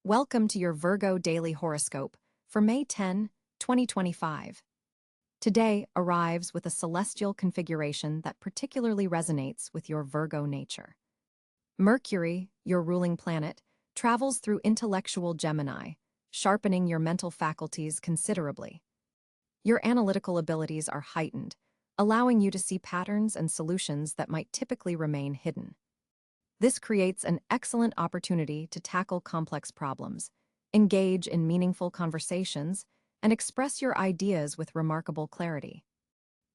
Welcome to your Virgo daily horoscope for May 10, 2025. Today arrives with a celestial configuration that particularly resonates with your Virgo nature. Mercury, your ruling planet, travels through intellectual Gemini, sharpening your mental faculties considerably. Your analytical abilities are heightened, allowing you to see patterns and solutions that might typically remain hidden. This creates an excellent opportunity to tackle complex problems, engage in meaningful conversations, and express your ideas with remarkable clarity.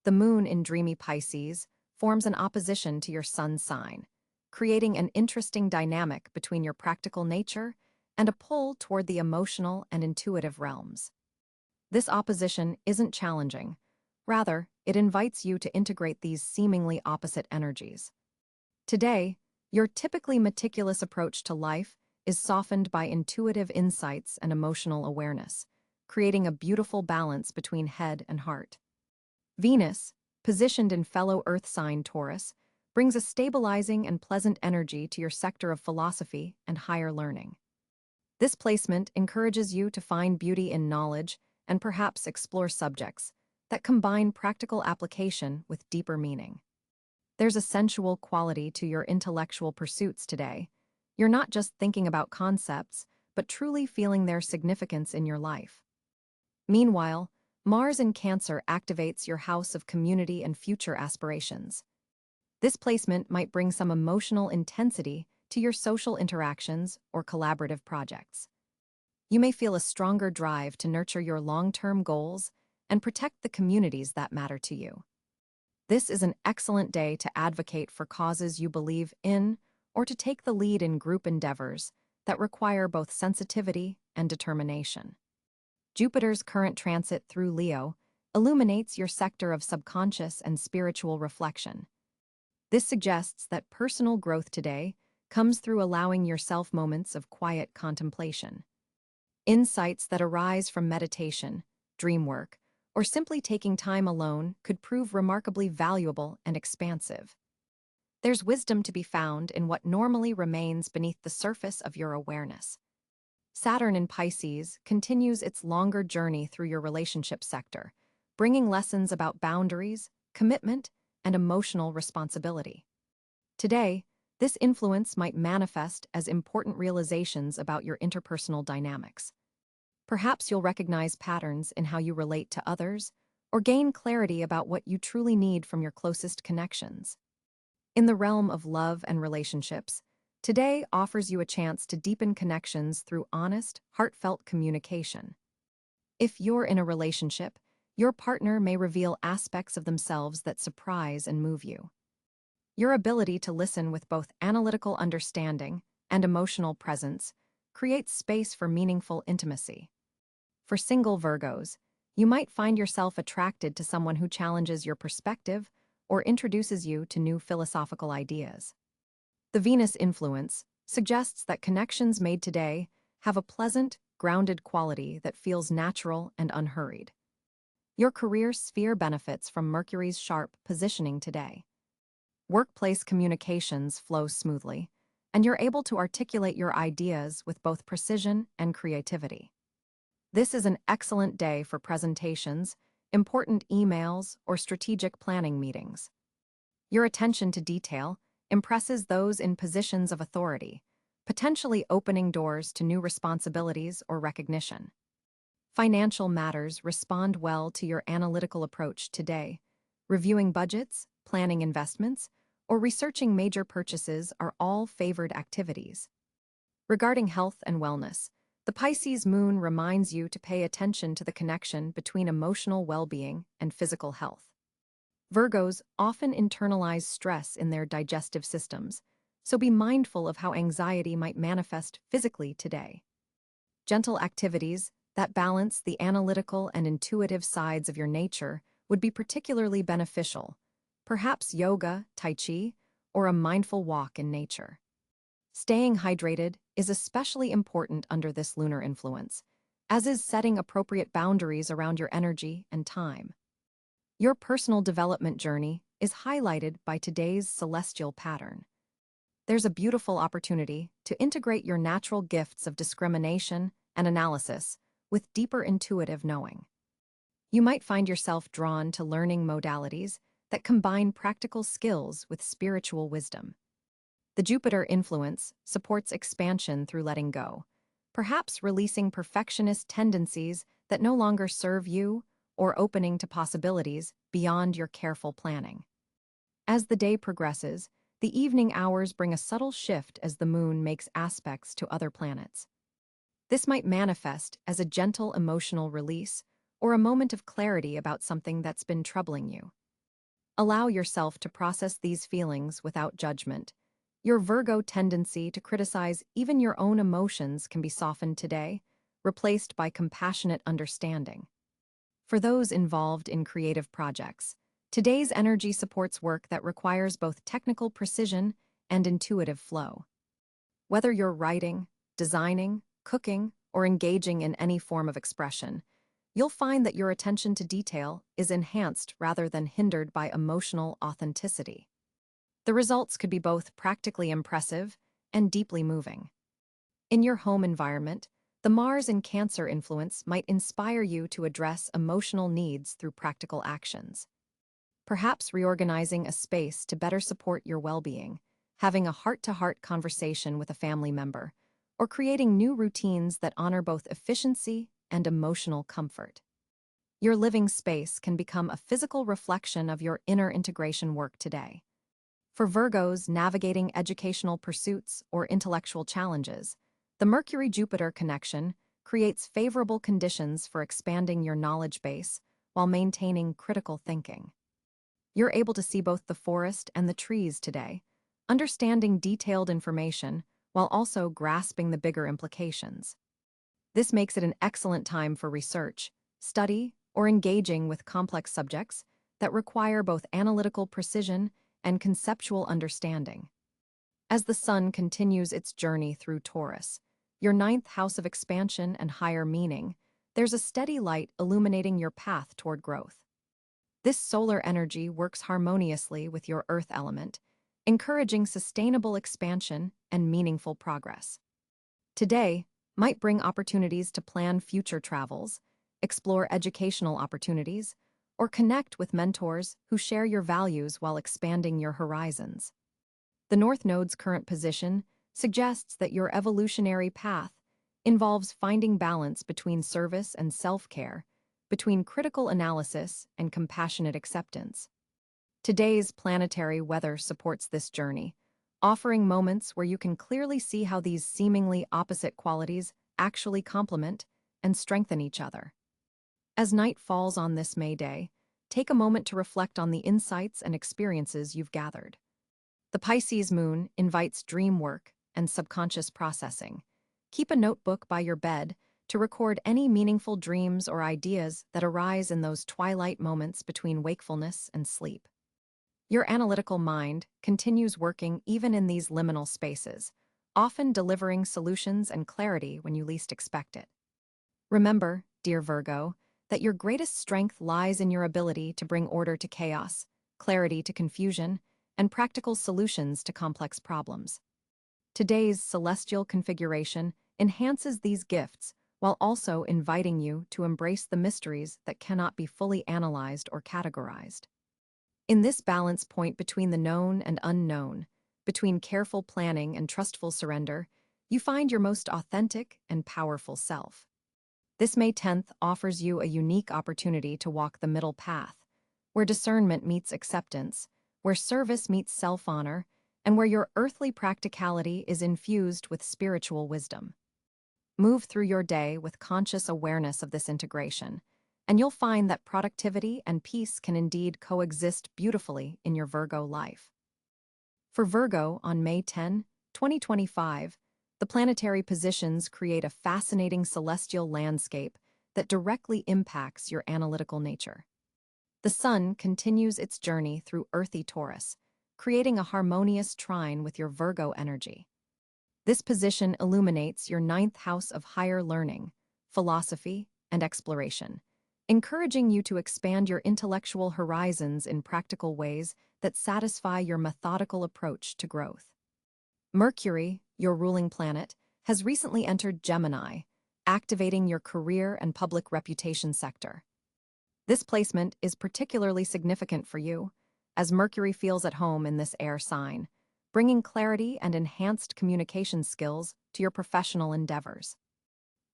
The moon in dreamy Pisces forms an opposition to your sun sign, creating an interesting dynamic between your practical nature and a pull toward the emotional and intuitive realms. This opposition isn't challenging. Rather, it invites you to integrate these seemingly opposite energies. Today, your typically meticulous approach to life is softened by intuitive insights and emotional awareness, creating a beautiful balance between head and heart. Venus, positioned in fellow Earth sign Taurus, brings a stabilizing and pleasant energy to your sector of philosophy and higher learning. This placement encourages you to find beauty in knowledge and perhaps explore subjects that combine practical application with deeper meaning. There's a sensual quality to your intellectual pursuits today. You're not just thinking about concepts, but truly feeling their significance in your life. Meanwhile, Mars in Cáncer activates your house of community and future aspirations. This placement might bring some emotional intensity to your social interactions or collaborative projects. You may feel a stronger drive to nurture your long-term goals and protect the communities that matter to you. This is an excellent day to advocate for causes you believe in or to take the lead in group endeavors that require both sensitivity and determination. Jupiter's current transit through Leo illuminates your sector of subconscious and spiritual reflection. This suggests that personal growth today comes through allowing yourself moments of quiet contemplation. Insights that arise from meditation, dream work, or simply taking time alone could prove remarkably valuable and expansive. There's wisdom to be found in what normally remains beneath the surface of your awareness. Saturn in Pisces continues its longer journey through your relationship sector, bringing lessons about boundaries, commitment, and emotional responsibility. Today, this influence might manifest as important realizations about your interpersonal dynamics. Perhaps you'll recognize patterns in how you relate to others, or gain clarity about what you truly need from your closest connections. In the realm of love and relationships, today offers you a chance to deepen connections through honest, heartfelt communication. If you're in a relationship, your partner may reveal aspects of themselves that surprise and move you. Your ability to listen with both analytical understanding and emotional presence creates space for meaningful intimacy. For single Virgos, you might find yourself attracted to someone who challenges your perspective or introduces you to new philosophical ideas. The Venus influence suggests that connections made today have a pleasant, grounded quality that feels natural and unhurried. Your career sphere benefits from Mercury's sharp positioning today. Workplace communications flow smoothly, and you're able to articulate your ideas with both precision and creativity. This is an excellent day for presentations, important emails, or strategic planning meetings. Your attention to detail impresses those in positions of authority, potentially opening doors to new responsibilities or recognition. Financial matters respond well to your analytical approach today. Reviewing budgets, planning investments, or researching major purchases are all favored activities. Regarding health and wellness, the Pisces moon reminds you to pay attention to the connection between emotional well-being and physical health. Virgos often internalize stress in their digestive systems, so be mindful of how anxiety might manifest physically today. Gentle activities that balance the analytical and intuitive sides of your nature would be particularly beneficial, perhaps yoga, tai chi, or a mindful walk in nature. Staying hydrated is especially important under this lunar influence, as is setting appropriate boundaries around your energy and time. Your personal development journey is highlighted by today's celestial pattern. there's a beautiful opportunity to integrate your natural gifts of discrimination and analysis with deeper intuitive knowing. You might find yourself drawn to learning modalities that combine practical skills with spiritual wisdom. The Jupiter influence supports expansion through letting go, perhaps releasing perfectionist tendencies that no longer serve you or opening to possibilities beyond your careful planning. As the day progresses, the evening hours bring a subtle shift as the moon makes aspects to other planets. This might manifest as a gentle emotional release or a moment of clarity about something that's been troubling you. Allow yourself to process these feelings without judgment. Your Virgo tendency to criticize even your own emotions can be softened today, replaced by compassionate understanding. For those involved in creative projects, today's energy supports work that requires both technical precision and intuitive flow. Whether you're writing, designing, cooking, or engaging in any form of expression, you'll find that your attention to detail is enhanced rather than hindered by emotional authenticity. The results could be both practically impressive and deeply moving. In your home environment, the Mars in Cáncer influence might inspire you to address emotional needs through practical actions. Perhaps reorganizing a space to better support your well-being, having a heart-to-heart conversation with a family member, or creating new routines that honor both efficiency and emotional comfort. Your living space can become a physical reflection of your inner integration work today. For Virgos navigating educational pursuits or intellectual challenges, the Mercury-Jupiter connection creates favorable conditions for expanding your knowledge base while maintaining critical thinking. You're able to see both the forest and the trees today, understanding detailed information while also grasping the bigger implications. This makes it an excellent time for research, study, or engaging with complex subjects that require both analytical precision and conceptual understanding. As the Sun continues its journey through Taurus, your ninth house of expansion and higher meaning, there's a steady light illuminating your path toward growth. This solar energy works harmoniously with your earth element, encouraging sustainable expansion and meaningful progress. Today might bring opportunities to plan future travels, explore educational opportunities, or connect with mentors who share your values while expanding your horizons. The North Node's current position suggests that your evolutionary path involves finding balance between service and self-care, between critical analysis and compassionate acceptance. Today's planetary weather supports this journey, offering moments where you can clearly see how these seemingly opposite qualities actually complement and strengthen each other. As night falls on this May day, take a moment to reflect on the insights and experiences you've gathered. The Pisces moon invites dream work and subconscious processing. Keep a notebook by your bed to record any meaningful dreams or ideas that arise in those twilight moments between wakefulness and sleep. Your analytical mind continues working even in these liminal spaces, often delivering solutions and clarity when you least expect it. Remember, dear Virgo, that your greatest strength lies in your ability to bring order to chaos, clarity to confusion, and practical solutions to complex problems. Today's celestial configuration enhances these gifts while also inviting you to embrace the mysteries that cannot be fully analyzed or categorized. In this balance point between the known and unknown, between careful planning and trustful surrender, you find your most authentic and powerful self. This May 10th offers you a unique opportunity to walk the middle path, where discernment meets acceptance, where service meets self-honor, and where your earthly practicality is infused with spiritual wisdom. Move through your day with conscious awareness of this integration, and you'll find that productivity and peace can indeed coexist beautifully in your Virgo life. For Virgo, on May 10, 2025, the planetary positions create a fascinating celestial landscape that directly impacts your analytical nature. The Sun continues its journey through earthy Taurus, creating a harmonious trine with your Virgo energy. This position illuminates your ninth house of higher learning, philosophy, and exploration, encouraging you to expand your intellectual horizons in practical ways that satisfy your methodical approach to growth. Mercury, your ruling planet, has recently entered Gemini, activating your career and public reputation sector. This placement is particularly significant for you, as Mercury feels at home in this air sign, bringing clarity and enhanced communication skills to your professional endeavors.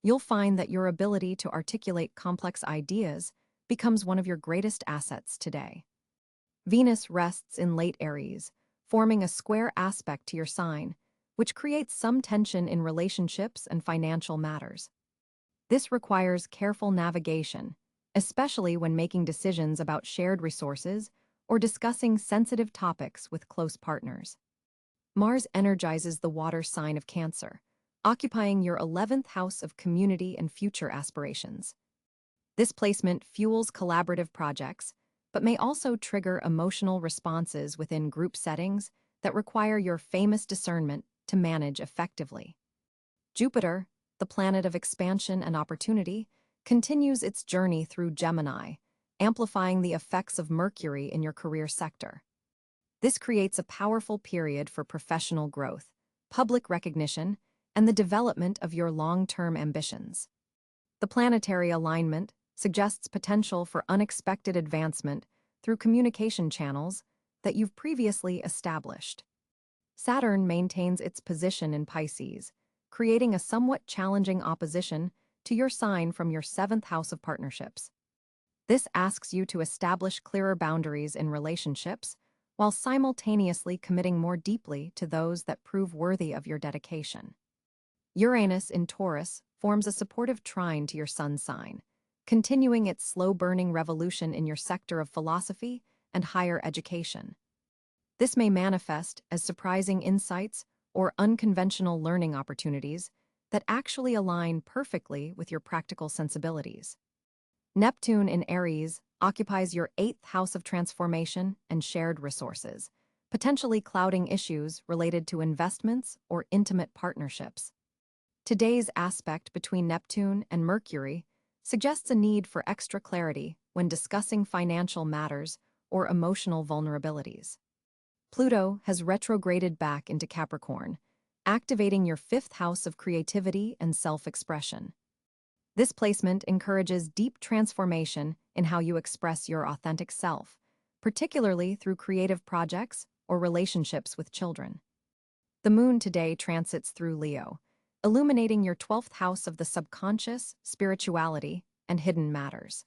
You'll find that your ability to articulate complex ideas becomes one of your greatest assets today. Venus rests in late Aries, forming a square aspect to your sign, which creates some tension in relationships and financial matters. This requires careful navigation, especially when making decisions about shared resources or discussing sensitive topics with close partners. Mars energizes the water sign of Cáncer, occupying your 11th house of community and future aspirations. This placement fuels collaborative projects, but may also trigger emotional responses within group settings that require your famous discernment to manage effectively. Jupiter, the planet of expansion and opportunity, continues its journey through Gemini, amplifying the effects of Mercury in your career sector. This creates a powerful period for professional growth, public recognition, and the development of your long-term ambitions. The planetary alignment suggests potential for unexpected advancement through communication channels that you've previously established. Saturn maintains its position in Pisces, creating a somewhat challenging opposition to your sign from your 7th house of partnerships. This asks you to establish clearer boundaries in relationships while simultaneously committing more deeply to those that prove worthy of your dedication. Uranus in Taurus forms a supportive trine to your sun sign, continuing its slow-burning revolution in your sector of philosophy and higher education. This may manifest as surprising insights or unconventional learning opportunities that actually align perfectly with your practical sensibilities. Neptune in Aries occupies your 8th house of transformation and shared resources, potentially clouding issues related to investments or intimate partnerships. Today's aspect between Neptune and Mercury suggests a need for extra clarity when discussing financial matters or emotional vulnerabilities. Pluto has retrograded back into Capricorn, activating your 5th house of creativity and self-expression. This placement encourages deep transformation in how you express your authentic self, particularly through creative projects or relationships with children. The moon today transits through Leo, illuminating your 12th house of the subconscious, spirituality, and hidden matters.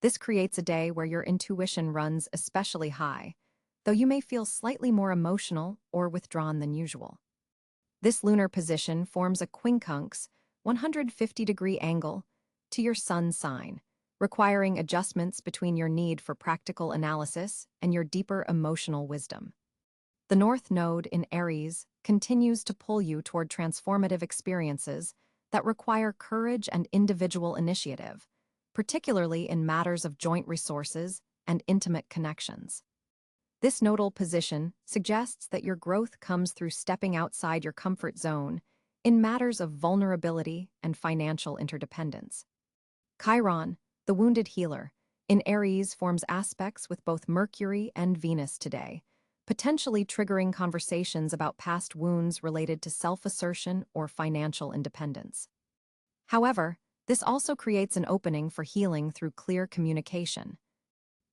This creates a day where your intuition runs especially high, though you may feel slightly more emotional or withdrawn than usual. This lunar position forms a quincunx, 150-degree angle to your sun sign, requiring adjustments between your need for practical analysis and your deeper emotional wisdom. The North Node in Aries continues to pull you toward transformative experiences that require courage and individual initiative, particularly in matters of joint resources and intimate connections. This nodal position suggests that your growth comes through stepping outside your comfort zone in matters of vulnerability and financial interdependence. Chiron, the wounded healer, in Aries forms aspects with both Mercury and Venus today, potentially triggering conversations about past wounds related to self-assertion or financial independence. However, this also creates an opening for healing through clear communication.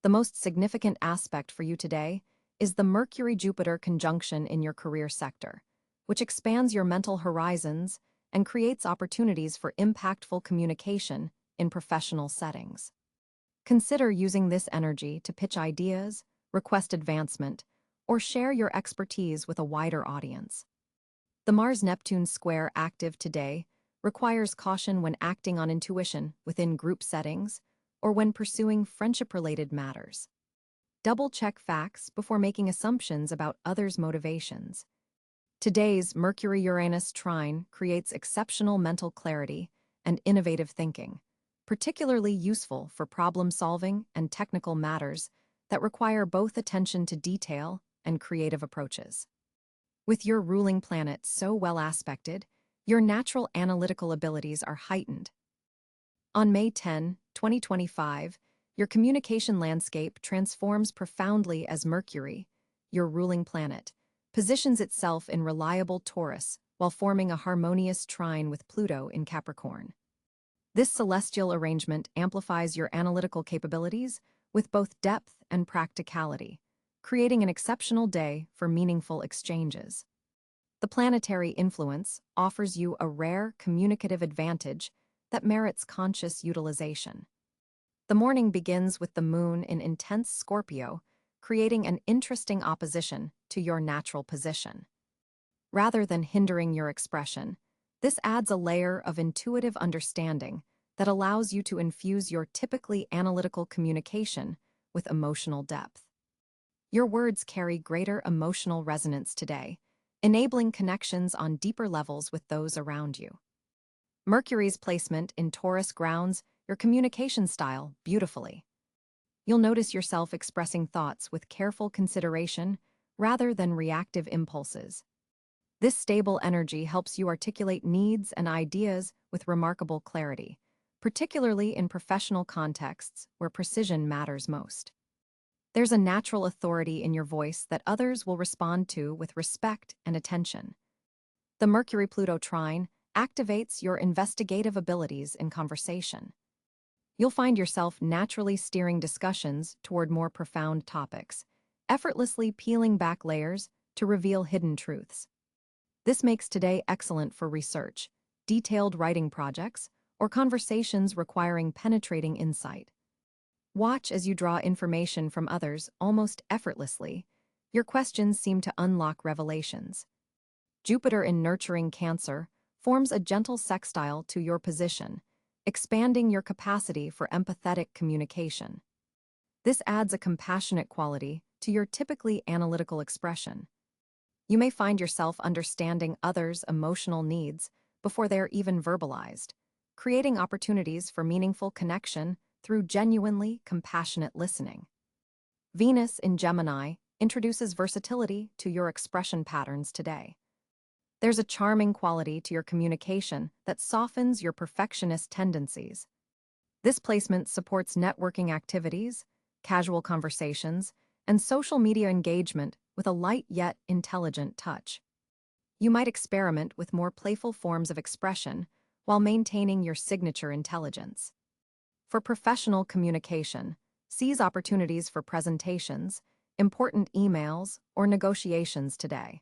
The most significant aspect for you today is the Mercury-Jupiter conjunction in your career sector, which expands your mental horizons and creates opportunities for impactful communication in professional settings. Consider using this energy to pitch ideas, request advancement, or share your expertise with a wider audience. The Mars-Neptune square active today requires caution when acting on intuition within group settings or when pursuing friendship-related matters. Double-check facts before making assumptions about others' motivations. Today's Mercury-Uranus trine creates exceptional mental clarity and innovative thinking, particularly useful for problem-solving and technical matters that require both attention to detail and creative approaches. With your ruling planet so well aspected, your natural analytical abilities are heightened. On May 10, 2025, your communication landscape transforms profoundly as Mercury, your ruling planet, positions itself in reliable Taurus while forming a harmonious trine with Pluto in Capricorn. This celestial arrangement amplifies your analytical capabilities with both depth and practicality, creating an exceptional day for meaningful exchanges. The planetary influence offers you a rare communicative advantage that merits conscious utilization. The morning begins with the moon in intense Scorpio, creating an interesting opposition to your natural position. Rather than hindering your expression, this adds a layer of intuitive understanding that allows you to infuse your typically analytical communication with emotional depth. Your words carry greater emotional resonance today, enabling connections on deeper levels with those around you. Mercury's placement in Taurus grounds your communication style beautifully. You'll notice yourself expressing thoughts with careful consideration rather than reactive impulses. This stable energy helps you articulate needs and ideas with remarkable clarity, particularly in professional contexts where precision matters most. There's a natural authority in your voice that others will respond to with respect and attention. The Mercury-Pluto trine activates your investigative abilities in conversation. You'll find yourself naturally steering discussions toward more profound topics, effortlessly peeling back layers to reveal hidden truths. This makes today excellent for research, detailed writing projects, or conversations requiring penetrating insight. Watch as you draw information from others almost effortlessly. Your questions seem to unlock revelations. Jupiter in nurturing Cáncer forms a gentle sextile to your position, expanding your capacity for empathetic communication. This adds a compassionate quality to your typically analytical expression. You may find yourself understanding others' emotional needs before they are even verbalized, creating opportunities for meaningful connection through genuinely compassionate listening. Venus in Gemini introduces versatility to your expression patterns today. There's a charming quality to your communication that softens your perfectionist tendencies. This placement supports networking activities, casual conversations, and social media engagement with a light yet intelligent touch. You might experiment with more playful forms of expression while maintaining your signature intelligence. For professional communication, seize opportunities for presentations, important emails, or negotiations today.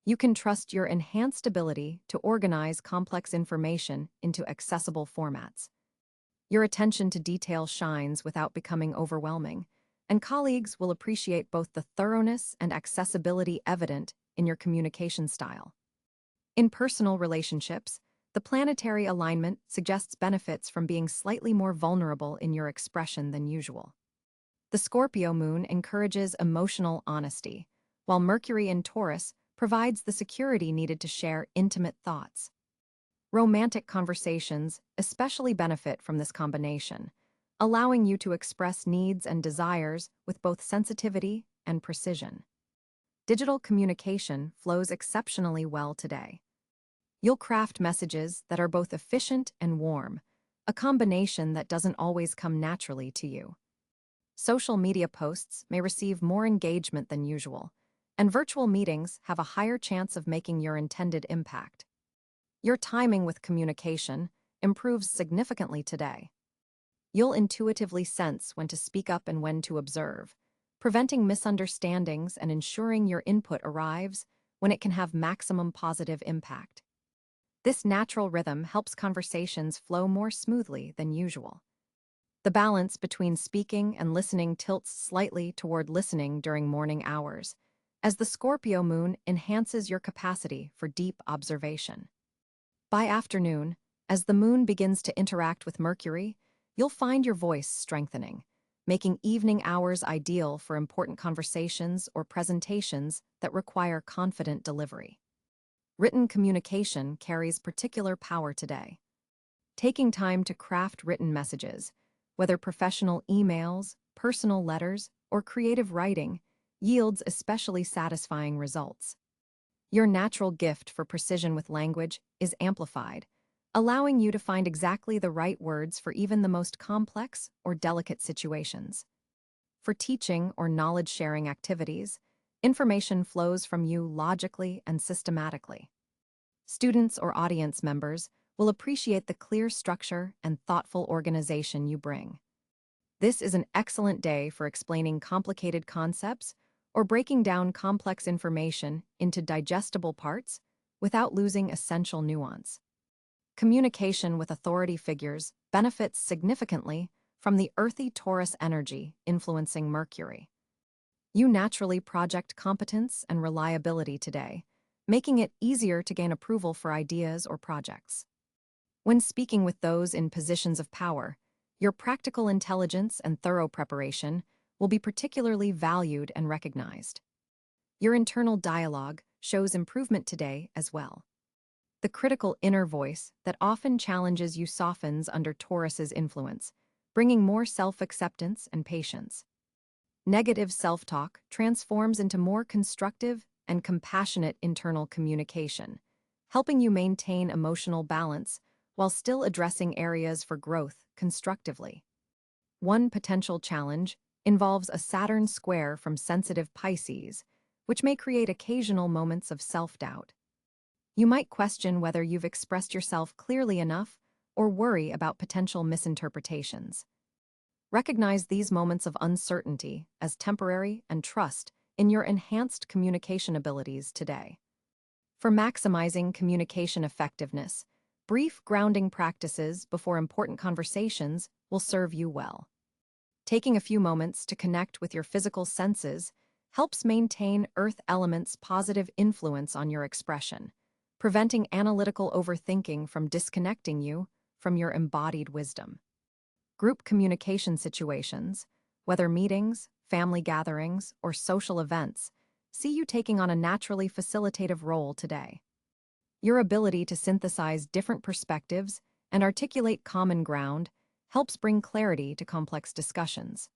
You can trust your enhanced ability to organize complex information into accessible formats. Your attention to detail shines without becoming overwhelming, and colleagues will appreciate both the thoroughness and accessibility evident in your communication style. In personal relationships, the planetary alignment suggests benefits from being slightly more vulnerable in your expression than usual. The Scorpio moon encourages emotional honesty, while Mercury in Taurus provides the security needed to share intimate thoughts. Romantic conversations especially benefit from this combination, allowing you to express needs and desires with both sensitivity and precision. Digital communication flows exceptionally well today. You'll craft messages that are both efficient and warm, a combination that doesn't always come naturally to you. Social media posts may receive more engagement than usual, and virtual meetings have a higher chance of making your intended impact. Your timing with communication improves significantly today. You'll intuitively sense when to speak up and when to observe, preventing misunderstandings and ensuring your input arrives when it can have maximum positive impact. This natural rhythm helps conversations flow more smoothly than usual. The balance between speaking and listening tilts slightly toward listening during morning hours, as the Scorpio moon enhances your capacity for deep observation. By afternoon, as the moon begins to interact with Mercury, you'll find your voice strengthening, making evening hours ideal for important conversations or presentations that require confident delivery. Written communication carries particular power today. Taking time to craft written messages, whether professional emails, personal letters, or creative writing, yields especially satisfying results. Your natural gift for precision with language is amplified, allowing you to find exactly the right words for even the most complex or delicate situations. For teaching or knowledge-sharing activities, Information flows from you logically and systematically. Students or audience members will appreciate the clear structure and thoughtful organization you bring. This is an excellent day for explaining complicated concepts or breaking down complex information into digestible parts without losing essential nuance. Communication with authority figures benefits significantly from the earthy Taurus energy influencing Mercury. You naturally project competence and reliability today, making it easier to gain approval for ideas or projects. When speaking with those in positions of power, your practical intelligence and thorough preparation will be particularly valued and recognized. Your internal dialogue shows improvement today as well. The critical inner voice that often challenges you softens under Taurus's influence, bringing more self-acceptance and patience. Negative self-talk transforms into more constructive and compassionate internal communication, helping you maintain emotional balance while still addressing areas for growth constructively. One potential challenge involves a Saturn square from sensitive Pisces, which may create occasional moments of self-doubt. You might question whether you've expressed yourself clearly enough or worry about potential misinterpretations. Recognize these moments of uncertainty as temporary and trust in your enhanced communication abilities today. For maximizing communication effectiveness, brief grounding practices before important conversations will serve you well. Taking a few moments to connect with your physical senses helps maintain Earth element's positive influence on your expression, preventing analytical overthinking from disconnecting you from your embodied wisdom. Group communication situations, whether meetings, family gatherings, or social events, see you taking on a naturally facilitative role today. Your ability to synthesize different perspectives and articulate common ground helps bring clarity to complex discussions.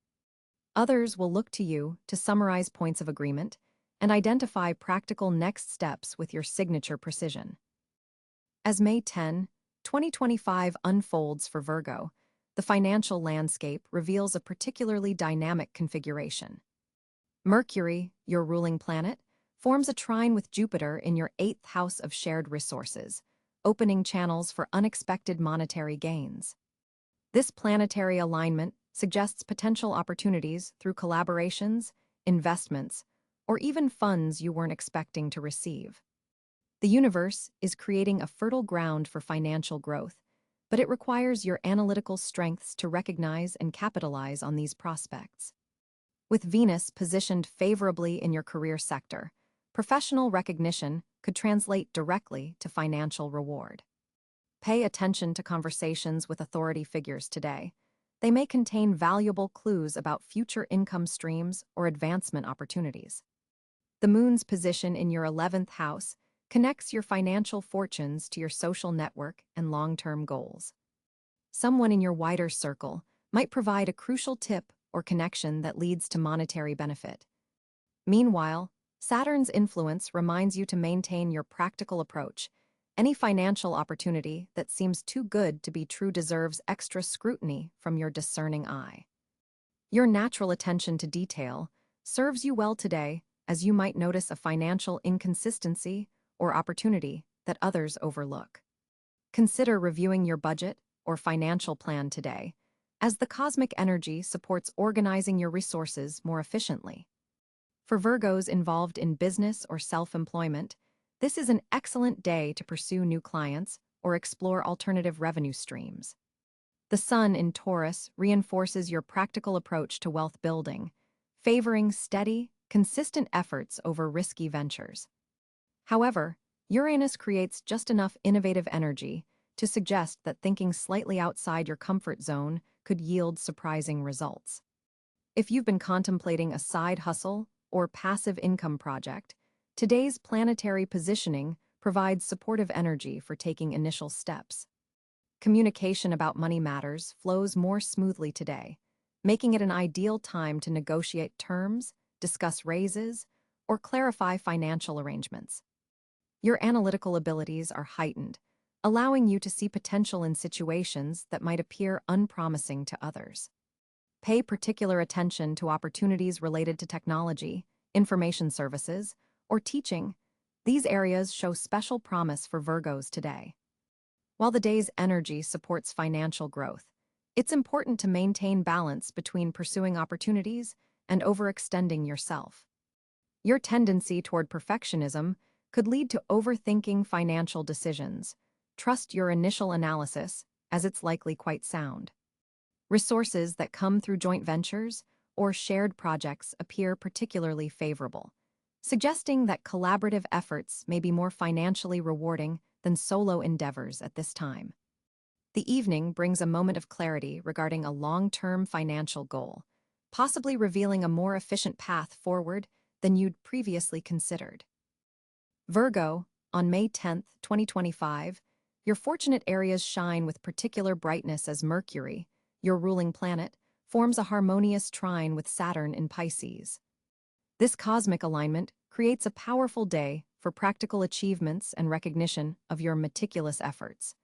Others will look to you to summarize points of agreement and identify practical next steps with your signature precision. As May 10, 2025 unfolds for Virgo, the financial landscape reveals a particularly dynamic configuration. Mercury, your ruling planet, forms a trine with Jupiter in your 8th house of shared resources, opening channels for unexpected monetary gains. This planetary alignment suggests potential opportunities through collaborations, investments, or even funds you weren't expecting to receive. The universe is creating a fertile ground for financial growth, but it requires your analytical strengths to recognize and capitalize on these prospects. With Venus positioned favorably in your career sector, professional recognition could translate directly to financial reward. Pay attention to conversations with authority figures today. They may contain valuable clues about future income streams or advancement opportunities. The moon's position in your 11th house connects your financial fortunes to your social network and long-term goals. Someone in your wider circle might provide a crucial tip or connection that leads to monetary benefit. Meanwhile, Saturn's influence reminds you to maintain your practical approach. Any financial opportunity that seems too good to be true deserves extra scrutiny from your discerning eye. Your natural attention to detail serves you well today, as you might notice a financial inconsistency or opportunity that others overlook. Consider reviewing your budget or financial plan today, as the cosmic energy supports organizing your resources more efficiently. For Virgos involved in business or self-employment, this is an excellent day to pursue new clients or explore alternative revenue streams. The Sun in Taurus reinforces your practical approach to wealth building, favoring steady, consistent efforts over risky ventures. However, Uranus creates just enough innovative energy to suggest that thinking slightly outside your comfort zone could yield surprising results. If you've been contemplating a side hustle or passive income project, today's planetary positioning provides supportive energy for taking initial steps. Communication about money matters flows more smoothly today, making it an ideal time to negotiate terms, discuss raises, or clarify financial arrangements. Your analytical abilities are heightened, allowing you to see potential in situations that might appear unpromising to others. Pay particular attention to opportunities related to technology, information services, or teaching, these areas show special promise for Virgos today. While the day's energy supports financial growth, it's important to maintain balance between pursuing opportunities and overextending yourself. Your tendency toward perfectionism could lead to overthinking financial decisions. Trust your initial analysis, as it's likely quite sound. Resources that come through joint ventures or shared projects appear particularly favorable, suggesting that collaborative efforts may be more financially rewarding than solo endeavors at this time. The evening brings a moment of clarity regarding a long-term financial goal, possibly revealing a more efficient path forward than you'd previously considered. Virgo, on May 10, 2025, your fortunate areas shine with particular brightness as Mercury, your ruling planet, forms a harmonious trine with Saturn in Pisces. This cosmic alignment creates a powerful day for practical achievements and recognition of your meticulous efforts.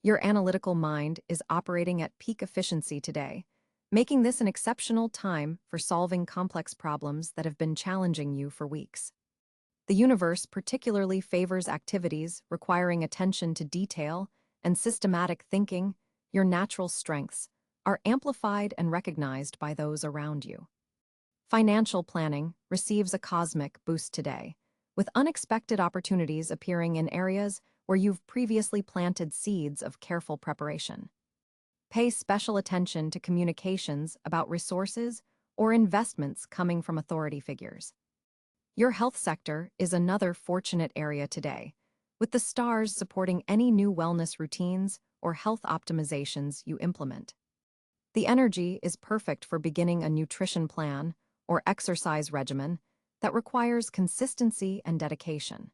Your analytical mind is operating at peak efficiency today, making this an exceptional time for solving complex problems that have been challenging you for weeks. The universe particularly favors activities requiring attention to detail and systematic thinking. Your natural strengths are amplified and recognized by those around you. Financial planning receives a cosmic boost today, with unexpected opportunities appearing in areas where you've previously planted seeds of careful preparation. Pay special attention to communications about resources or investments coming from authority figures. Your health sector is another fortunate area today, with the stars supporting any new wellness routines or health optimizations you implement. The energy is perfect for beginning a nutrition plan or exercise regimen that requires consistency and dedication.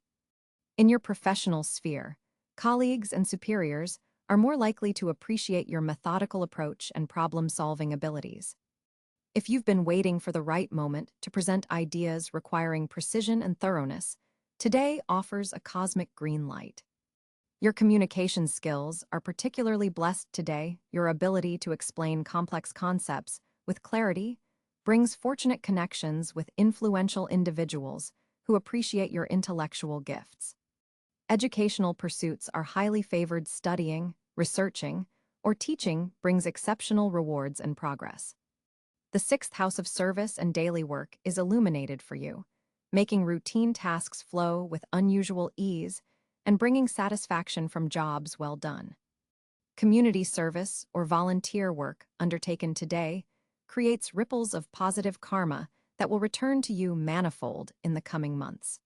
In your professional sphere, colleagues and superiors are more likely to appreciate your methodical approach and problem-solving abilities. If you've been waiting for the right moment to present ideas requiring precision and thoroughness, today offers a cosmic green light. Your communication skills are particularly blessed today. Your ability to explain complex concepts with clarity brings fortunate connections with influential individuals who appreciate your intellectual gifts. Educational pursuits are highly favored. Studying, researching, or teaching brings exceptional rewards and progress. The sixth house of service and daily work is illuminated for you, making routine tasks flow with unusual ease and bringing satisfaction from jobs well done. Community service or volunteer work undertaken today creates ripples of positive karma that will return to you manifold in the coming months.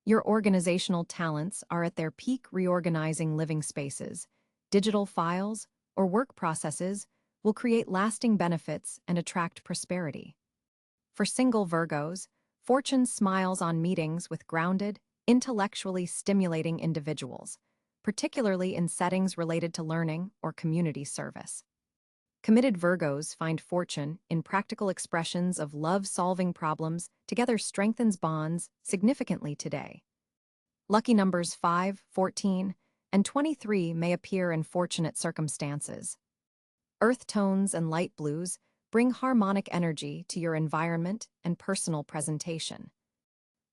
Your organizational talents are at their peak. Reorganizing living spaces, digital files, or work processes will create lasting benefits and attract prosperity. For single Virgos, fortune smiles on meetings with grounded, intellectually stimulating individuals, particularly in settings related to learning or community service. Committed Virgos find fortune in practical expressions of love. Solving problems together strengthens bonds significantly today. Lucky numbers 5, 14, and 23 may appear in fortunate circumstances. Earth tones and light blues bring harmonic energy to your environment and personal presentation.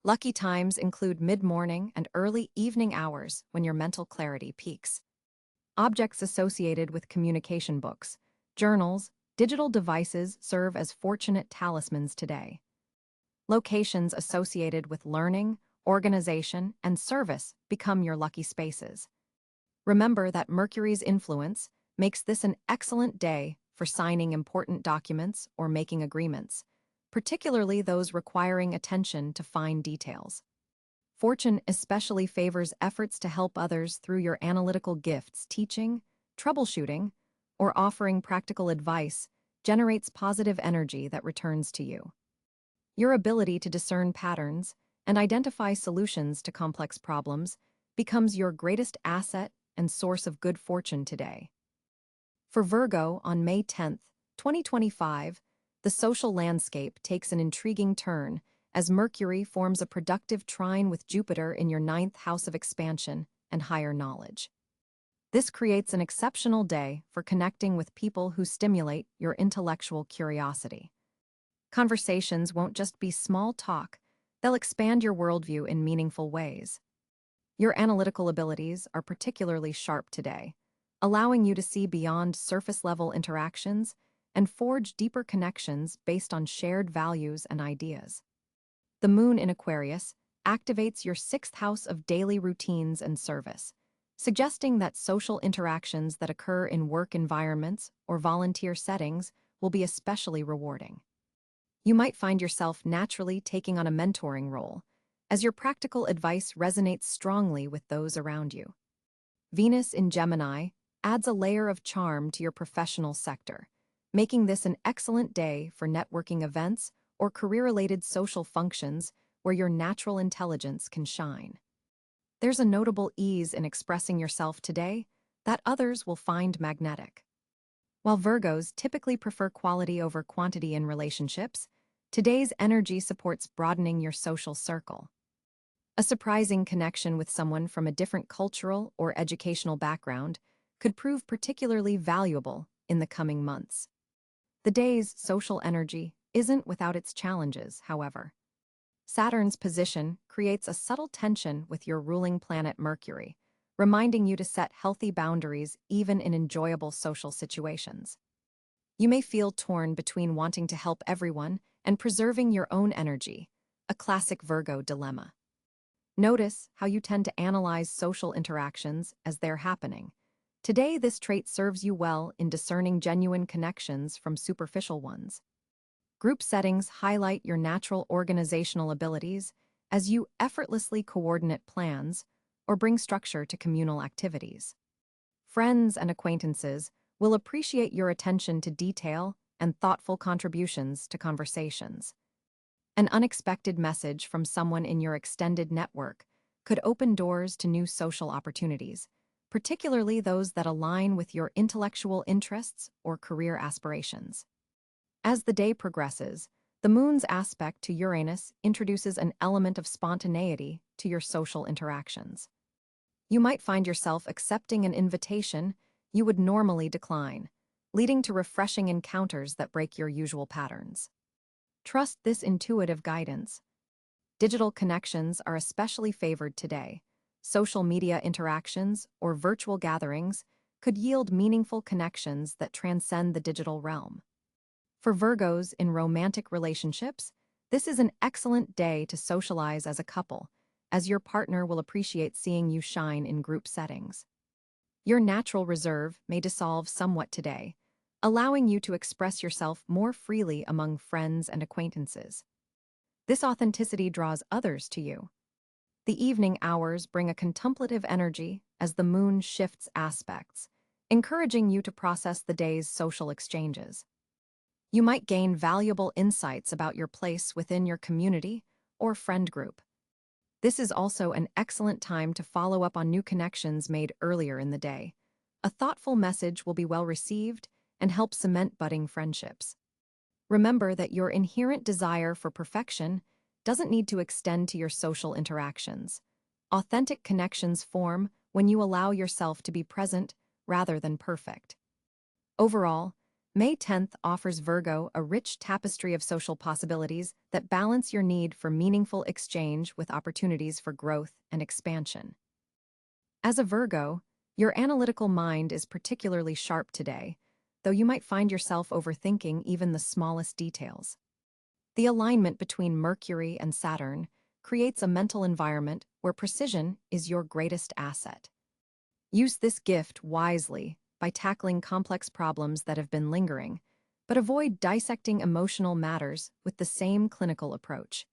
Lucky times include mid-morning and early evening hours when your mental clarity peaks. Objects associated with communication books, journals, digital devices serve as fortunate talismans today. Locations associated with learning, organization, and service become your lucky spaces. Remember that Mercury's influence makes this an excellent day for signing important documents or making agreements, particularly those requiring attention to fine details. Fortune especially favors efforts to help others through your analytical gifts. Teaching, troubleshooting, or offering practical advice generates positive energy that returns to you. Your ability to discern patterns and identify solutions to complex problems becomes your greatest asset and source of good fortune today. For Virgo, on May 10, 2025, the social landscape takes an intriguing turn as Mercury forms a productive trine with Jupiter in your ninth house of expansion and higher knowledge. This creates an exceptional day for connecting with people who stimulate your intellectual curiosity. Conversations won't just be small talk, they'll expand your worldview in meaningful ways. Your analytical abilities are particularly sharp today, allowing you to see beyond surface-level interactions and forge deeper connections based on shared values and ideas. The moon in Aquarius activates your sixth house of daily routines and service, suggesting that social interactions that occur in work environments or volunteer settings will be especially rewarding. You might find yourself naturally taking on a mentoring role, as your practical advice resonates strongly with those around you. Venus in Gemini adds a layer of charm to your professional sector, making this an excellent day for networking events or career-related social functions where your natural intelligence can shine. There's a notable ease in expressing yourself today that others will find magnetic. While Virgos typically prefer quality over quantity in relationships, today's energy supports broadening your social circle. A surprising connection with someone from a different cultural or educational background could prove particularly valuable in the coming months. The day's social energy isn't without its challenges, however. Saturn's position creates a subtle tension with your ruling planet Mercury, reminding you to set healthy boundaries even in enjoyable social situations. You may feel torn between wanting to help everyone and preserving your own energy, a classic Virgo dilemma. Notice how you tend to analyze social interactions as they're happening. Today, this trait serves you well in discerning genuine connections from superficial ones. Group settings highlight your natural organizational abilities as you effortlessly coordinate plans or bring structure to communal activities. Friends and acquaintances will appreciate your attention to detail and thoughtful contributions to conversations. An unexpected message from someone in your extended network could open doors to new social opportunities, particularly those that align with your intellectual interests or career aspirations. As the day progresses, the moon's aspect to Uranus introduces an element of spontaneity to your social interactions. You might find yourself accepting an invitation you would normally decline, leading to refreshing encounters that break your usual patterns. Trust this intuitive guidance. Digital connections are especially favored today. Social media interactions or virtual gatherings could yield meaningful connections that transcend the digital realm. For Virgos in romantic relationships, this is an excellent day to socialize as a couple, as your partner will appreciate seeing you shine in group settings. Your natural reserve may dissolve somewhat today, allowing you to express yourself more freely among friends and acquaintances. This authenticity draws others to you. The evening hours bring a contemplative energy as the moon shifts aspects, encouraging you to process the day's social exchanges. You might gain valuable insights about your place within your community or friend group. This is also an excellent time to follow up on new connections made earlier in the day. A thoughtful message will be well received and help cement budding friendships. Remember that your inherent desire for perfection doesn't need to extend to your social interactions. Authentic connections form when you allow yourself to be present rather than perfect. Overall, May 10th offers Virgo a rich tapestry of social possibilities that balance your need for meaningful exchange with opportunities for growth and expansion. As a Virgo, your analytical mind is particularly sharp today, though you might find yourself overthinking even the smallest details. The alignment between Mercury and Saturn creates a mental environment where precision is your greatest asset. Use this gift wisely by tackling complex problems that have been lingering, but avoid dissecting emotional matters with the same clinical approach.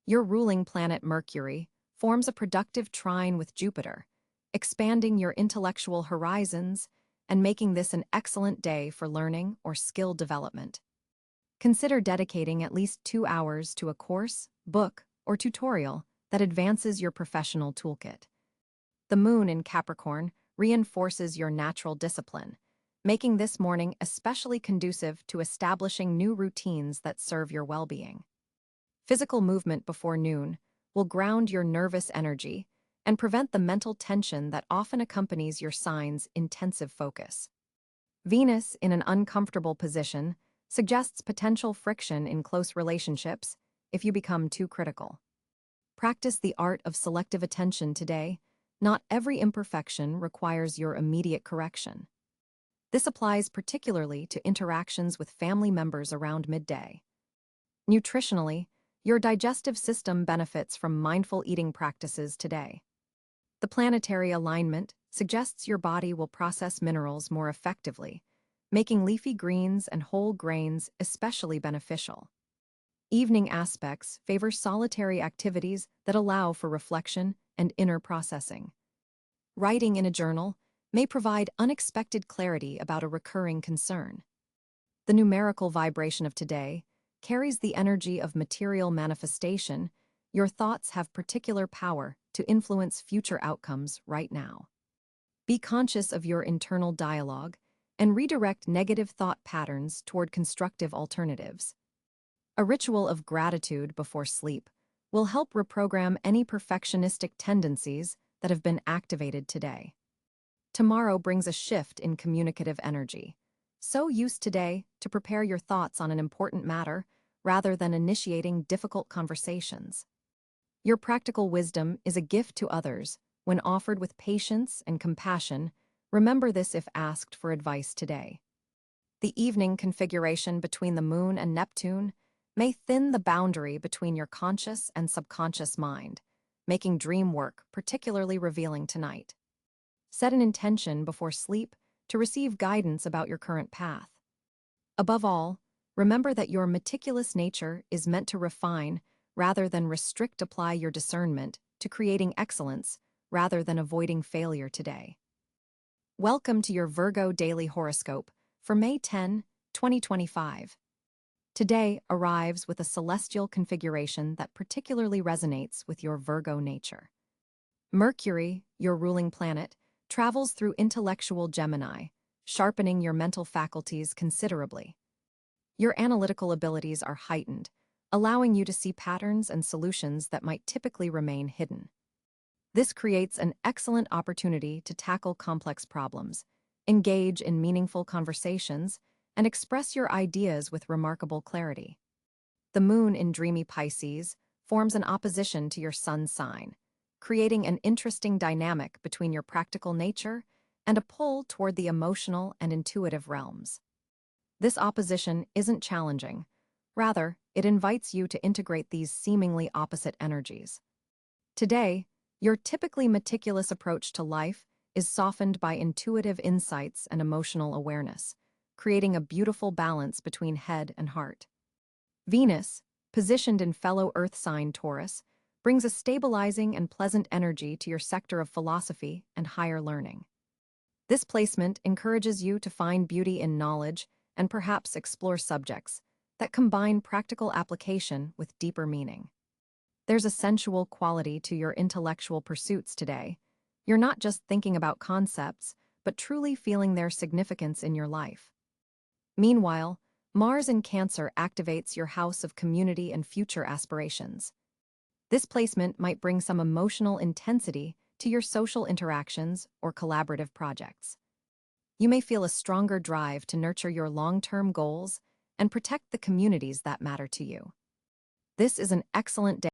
Your ruling planet Mercury forms a productive trine with Jupiter, expanding your intellectual horizons and making this an excellent day for learning or skill development. Consider dedicating at least 2 hours to a course, book, or tutorial that advances your professional toolkit. The moon in Capricorn reinforces your natural discipline, making this morning especially conducive to establishing new routines that serve your well-being. Physical movement before noon will ground your nervous energy and prevent the mental tension that often accompanies your sign's intensive focus. Venus in an uncomfortable position suggests potential friction in close relationships if you become too critical. Practice the art of selective attention today. Not every imperfection requires your immediate correction. This applies particularly to interactions with family members around midday. Nutritionally, your digestive system benefits from mindful eating practices today. The planetary alignment suggests your body will process minerals more effectively, making leafy greens and whole grains especially beneficial. Evening aspects favor solitary activities that allow for reflection and inner processing. Writing in a journal may provide unexpected clarity about a recurring concern. The numerical vibration of today carries the energy of material manifestation. Your thoughts have particular power to influence future outcomes right now. Be conscious of your internal dialogue and redirect negative thought patterns toward constructive alternatives. A ritual of gratitude before sleep will help reprogram any perfectionistic tendencies that have been activated today. Tomorrow brings a shift in communicative energy. So use today to prepare your thoughts on an important matter rather than initiating difficult conversations. Your practical wisdom is a gift to others. When offered with patience and compassion, remember this if asked for advice today. The evening configuration between the Moon and Neptune may thin the boundary between your conscious and subconscious mind, making dream work particularly revealing tonight. Set an intention before sleep to receive guidance about your current path. Above all, remember that your meticulous nature is meant to refine rather than restrict. Apply your discernment to creating excellence rather than avoiding failure today. Welcome to your Virgo Daily Horoscope for May 10, 2025. Today arrives with a celestial configuration that particularly resonates with your Virgo nature. Mercury, your ruling planet, travels through intellectual Gemini, sharpening your mental faculties considerably. Your analytical abilities are heightened, allowing you to see patterns and solutions that might typically remain hidden. This creates an excellent opportunity to tackle complex problems, engage in meaningful conversations, and express your ideas with remarkable clarity. The Moon in dreamy Pisces forms an opposition to your Sun sign, creating an interesting dynamic between your practical nature and a pull toward the emotional and intuitive realms. This opposition isn't challenging. Rather, it invites you to integrate these seemingly opposite energies. Today, your typically meticulous approach to life is softened by intuitive insights and emotional awareness, creating a beautiful balance between head and heart. Venus, positioned in fellow Earth sign Taurus, brings a stabilizing and pleasant energy to your sector of philosophy and higher learning. This placement encourages you to find beauty in knowledge and perhaps explore subjects that combine practical application with deeper meaning. There's a sensual quality to your intellectual pursuits today. You're not just thinking about concepts, but truly feeling their significance in your life. Meanwhile, Mars in Cáncer activates your house of community and future aspirations. This placement might bring some emotional intensity to your social interactions or collaborative projects. You may feel a stronger drive to nurture your long-term goals and protect the communities that matter to you. This is an excellent day